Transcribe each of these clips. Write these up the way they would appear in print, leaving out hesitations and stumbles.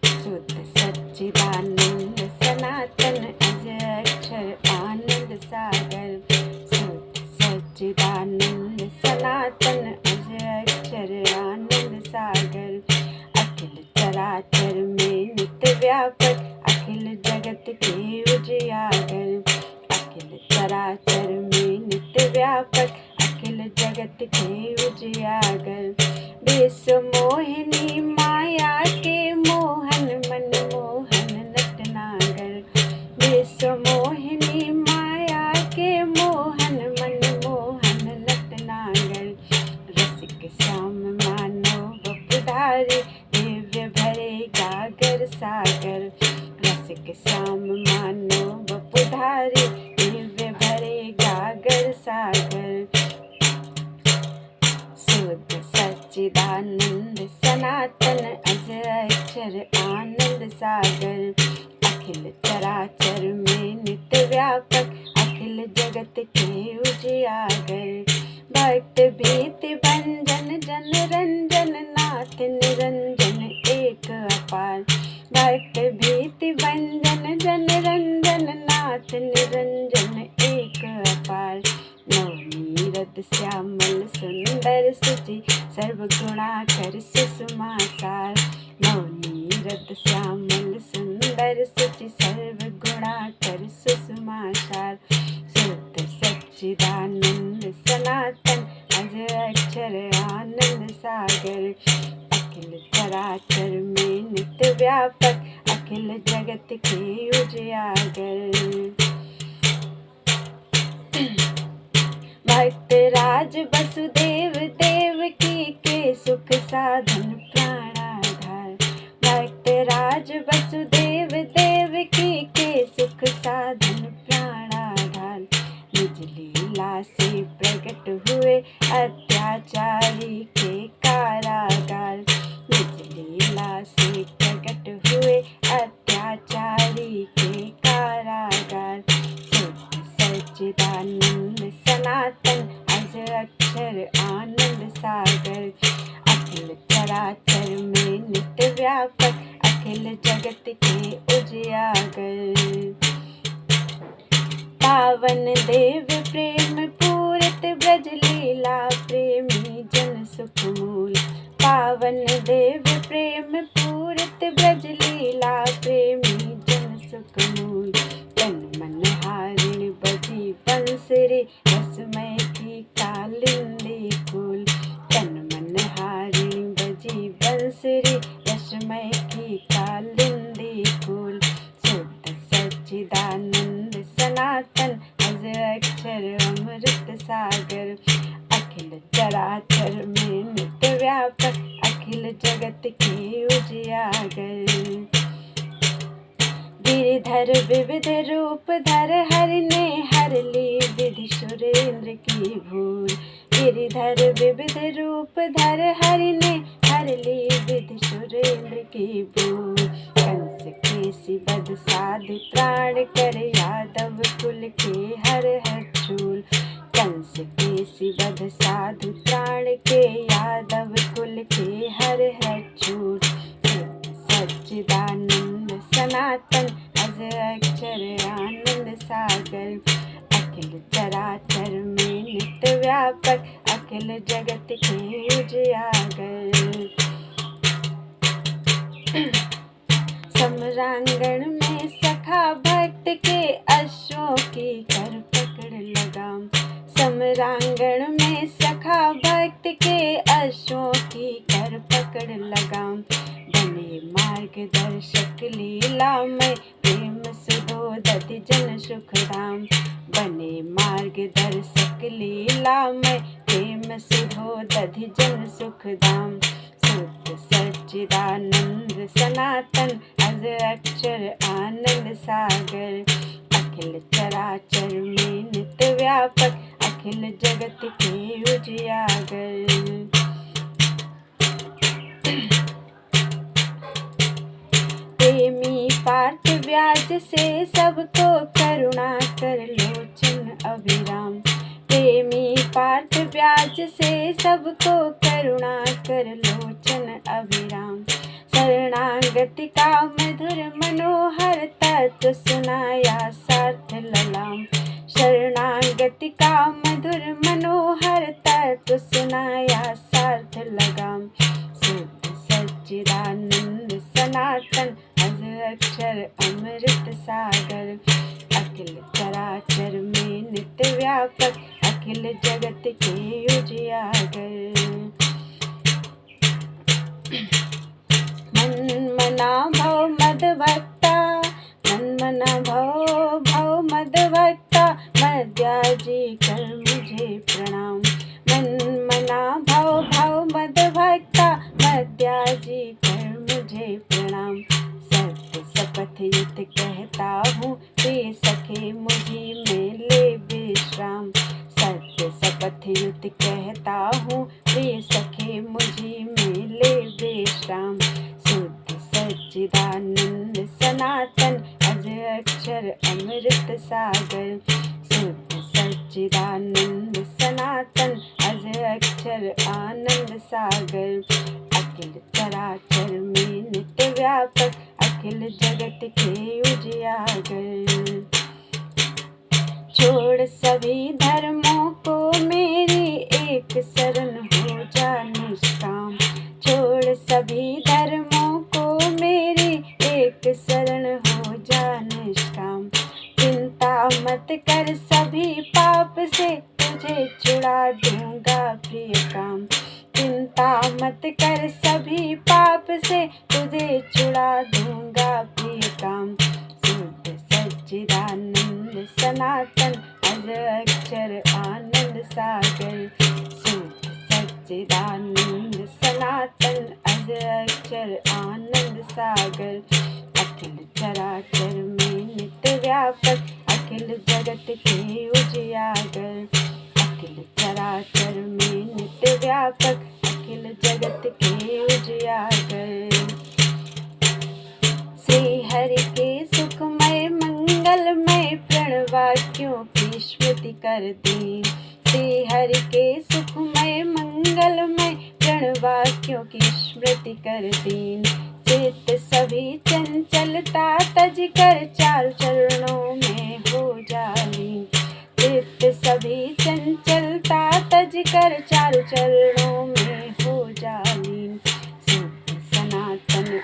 शुद्ध सच्चिदानंद सनातन अजय अक्षर आनंद सागर। शुद्ध सच्चिदानंद सनातन अजय अक्षर आनंद सागर। अखिल चराचर में नित्य व्यापक अखिल जगत के उजियागर। अखिल चराचर में नित्य व्यापक अखिल जगत के उजियागर। विश्व मोहिनी माया के मोहन मन मोहन नटनागर। विश्व मोहिनी माया के मोहन मन मोहन नटनागर। रसिक श्याम मानव बपुधारी दिव्य भरे गागर सागर। रसिक श्याम मानव बपुधारी दिव्य भरे गागर सागर। शुद्ध सच्चिदानंद सनातन अजय अक्षर आनंद सागर। अखिल चराचर में नित्य व्यापक अखिल जगत के उजियागर। भक्त भीति भंजन जन रंजन नाथ निरंजन एक अपार। भक्त भीति भंजन जन रंजन नाथ निरंजन एक अपार। नवनीरद श्यामल सुंदर सुचि सर्वगुणाकर सुषमा सार। नवनीरद श्यामल सुंदर सुचि सर्वगुणाकर सुषमा सार। शुद्ध सच्चिदानंद सनातन अजय अक्षर आनंद सागर। अखिल चराचर में नित्य व्यापक अखिल जगत के उजियागर। भक्त राज वसुदेव देवकी के सुख साधन प्राणाधार। भक्त राज वसुदेव देवकी के सुख साधन प्राणाधार। निज लीला से प्रकट हुए अत्याचारी के कारागार। निज लीला से प्रकट हुए अत्याचारी के कारागार। शुद्ध सच्चिदानंद सनातन अजय अक्षर आनंद सागर। अखिल चराचर में नित्य व्यापक अखिल जगत के उजियागर। पावन देव प्रेम पूरित ब्रज लीला प्रेमी जन सुख मूल। पावन देव प्रेम पूरित ब्रज लीला प्रेमी जन सुख मूल। तन मन हारिण बजी बंसरी रसमय की कालिंदी फूल। तन मन हारिण बजी बंसरी रसमय की कालिंदी फूल। शुद्ध सच्चिदानंद सनातन अजय अक्षर अमृत सागर। अखिल चराचर में नित्य व्यापक अखिल जगत के उजियागर। गिरिधर विविध रूप धर हरि ने हर ली विधि सुरेंद्र की भूल। गिरिधर विविध रूप धर हरि ने हर ली विधि सुरेंद्र की भूल। कंस केसी बध साधु प्राण कर यादव कुल के हर चूल। कंस केसी बध साधु प्राण के यादव कुल के हर चूल। सच्चिदानंद सनातन अजय अक्षर आनंद सागर। अखिल चराचर में नित्य व्यापक अखिल जगत के उजियागर। सम्रांगण में सखा भक्त के अश्वों की कर पकड़ लगाम। सम्रांगण में सखा भक्त के अश्वों की कर पकड़ लगाम। बने मार्गदर्शक लीला में प्रेम सुधोदति जन सुखधाम। बने मार्गदर्शक लीला में प्रेम सुधोदति जन सुखधाम। शुद्ध सच्चिदानंद सनातन अजय अक्षर आनंद सागर। अखिल चराचर में नित्य व्यापक अखिल जगत के उजियागर। प्रेमी पार्थ व्याज से सबको करुणा कर लोचन अभिराम। प्रेमी पार्थ व्याज से सबको करुणा कर लोचन अभिराम। शरणागत जगत का मधुर मनोहर तत्व सुनाया सार्थ ललाम। शरणागति का मधुर मनोहर तत्व सुनाया सार्थ लगाम। शुद्ध सच्चिदानंद सनातन अज अक्षर अमृत सागर। अखिल चराचर में नित्य व्यापक अखिल जगत के उजियागर। मन मना भव मद भक्ता, मन मना भव मद भक्ता, मद्याजी कर मुझे प्रणाम। मन मना भव मद भक्ता, मद्याजी कर मुझे प्रणाम। सत्य शपथ युत कहता हूँ, प्रिय सखे मुझी में ले विश्राम। सत्य शपथ युत कहता हूँ, प्रिय सखे मुझी में ले विश्राम। शुद्ध सच्चिदानंद सनातन अज अक्षर अमृत सागर। शुद्ध सच्चिदानंद सनातन अज अक्षर आनंद सागर। अखिल चराचर में नित्य व्यापक अखिल जगत के उजियागर। छोड़ सभी धर्मों को मेरी एक शरण हो जा निष्काम। छोड़ सभी धर्मों को मेरी एक शरण हो जा निष्काम। चिंता मत कर सभी पाप से, तुझे छुड़ा दूंगा प्रिय काम। चिंता मत कर सभी पाप से, तुझे छुड़ा दूंगा प्रिय काम। शुद्ध सच्चिदानंद सनातन अज अक्षर आनंद सागर। शुद्ध सच्चिदानंद सनातन अज अक्षर आनंद सागर। अखिल चराचर में नित्य व्यापक अखिल जगत के उजियागर। अखिल चराचर में नित्य व्यापक अखिल जगत के उजियागर। श्री हरि के सुखमय मंगलमय प्रणवाक्यों की स्मृति कर दी। श्री हरि के सुखमय मंगलमय प्रणवाक्यों की स्मृति कर दी। चित्त सभी चंचलता तज कर चार चरणों में हो जा लीन। चित्त सभी चंचलता तज कर चार चरणों में हो जा लीन। शुद्ध सनातन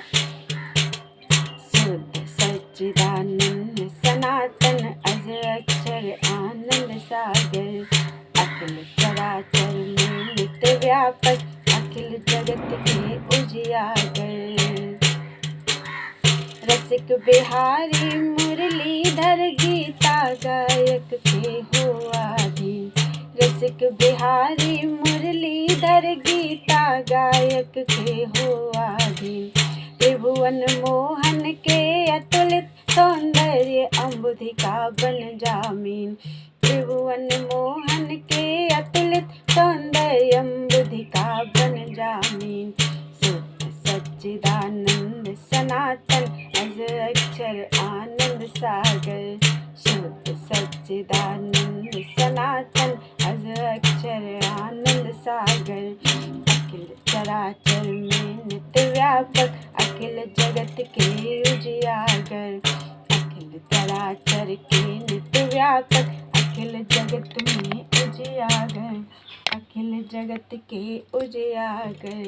शुद्ध सच्चिदानंद सनातन अज अक्षर आनंद सागर। अखिल चराचर में नित्य व्यापक अखिल जगत के उजियागर। रसिक बिहारी मुरलीधर गीता गायक के हो आधीन। रसिक बिहारी मुरलीधर गीता गायक के हो आधीन। त्रिभुवन मोहन के अतुलित सौंदर्य अम्बुधिका बन जामीन। त्रिभुवन मोहन के अतुलित सौंदर्य अम्बुधिका बन जामीन। शुद्ध सच्चिदानंद सनातन अज अक्षर आनंद सागर। शुद्ध सच्चिदानंद सनातन अज अक्षर आनंद सागर। अखिल चराचर में नित्य व्यापक अखिल जगत के उजियागर। अखिल चराचर के नित्य व्यापक अखिल जगत में उजियागर। अखिल जगत के उजियागर।